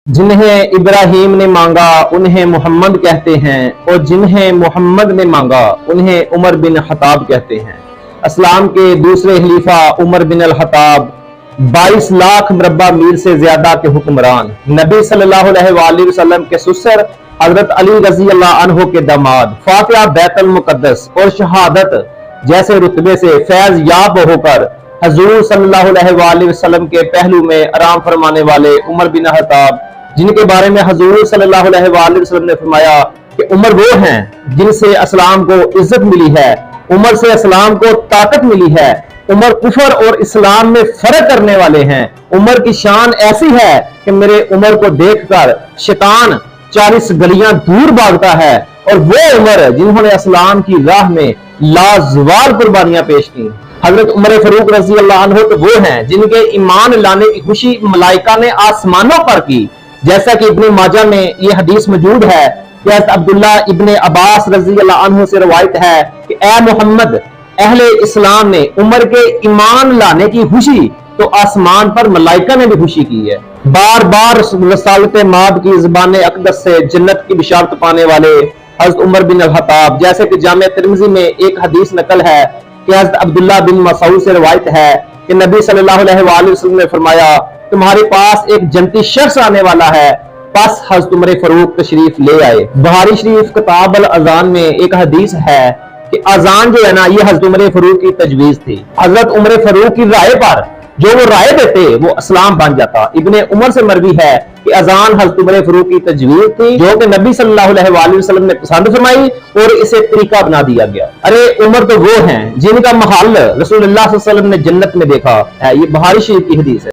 जिन्हें इब्राहिम ने मांगा उन्हें मोहम्मद कहते हैं और जिन्हें मोहम्मद ने मांगा उन्हें उमर बिन खत्ताब कहते हैं। इस्लाम के दूसरे खलीफा उमर बिन अल खत्ताब 22 लाख मरबा मील से ज्यादा के हुक्मरान, नबी सल्लल्लाहु अलैहि वसल्लम के ससुर हजरत अली रजी अल्लाह अन्हो के दामाद, फातिहा बैतुल मुकद्दस और शहादत जैसे रुतबे से फैज याब होकर हजूर सल्लल्लाहु अलैहि वसल्लम के पहलू में आराम फरमाने वाले उमर बिन खत्ताब, जिनके बारे में हजूर सल्लल्लाहु अलैहि वसल्लम ने फरमाया कि उमर वो हैं जिनसे इस्लाम को इज्जत मिली है, उमर से इस्लाम को ताकत मिली है, उमर कुफर और इस्लाम में फर्क करने वाले हैं। उमर की शान ऐसी है कि मेरे उमर को देखकर शैतान 40 गलियां दूर भागता है। और वो उमर जिन्होंने इस्लाम की राह में लाजवाब कुर्बानियां पेश की। हजरत उमर फारूक रजी अल्लाह अन्हु तो वो हैं जिनके ईमान लाने की खुशी मलाइका ने आसमानों पर की। जैसा कि इब्ने माजा में ये हदीस मौजूद है कि हज़रत अब्दुल्ला इब्ने अब्बास रजी अल्लाह अन्हु से रवायत है कि ए मोहम्मद, अहले इस्लाम ने उमर के ईमान लाने की खुशी तो आसमान पर मलाइका ने भी खुशी की है। बार बार रसालत माद की ज़बान अक़दस से जन्नत की बिशारत पाने वाले हज़रत उमर बिन अल खत्ताब, जैसे कि जामे तिर्मिज़ी में एक हदीस नकल है कि हज़रत अब्दुल्ला बिन मसऊद से रवायत है कि नबी सल्लल्लाहु अलैहि वसल्लम ने फरमाया, तुम्हारे पास एक जन्नती शख्स आने वाला है, बस हज़रत उमर फारूक तशरीफ ले आए। बुखारी शरीफ किताब अल अज़ान में एक हदीस है कि अजान जो है ना, ये हज़रत उमर फारूक की तजवीज़ थी। हज़रत उमर फारूक की राय पर जो वो राय देते वो इस्लाम बन जाता। इब्ने उमर से मरवी है कि अजान हज़रत उमर फारूक की तजवीज़ थी जो कि नबी सल्लल्लाहु अलैहि वसल्लम ने पसंद फरमाई और इसे तरीका बना दिया गया। अरे उमर तो वो हैं जिनका महल रसूलुल्लाह सल्लल्लाहु अलैहि वसल्लम ने जन्नत में देखा है। ये बुखारी शरीफ की हदीस है।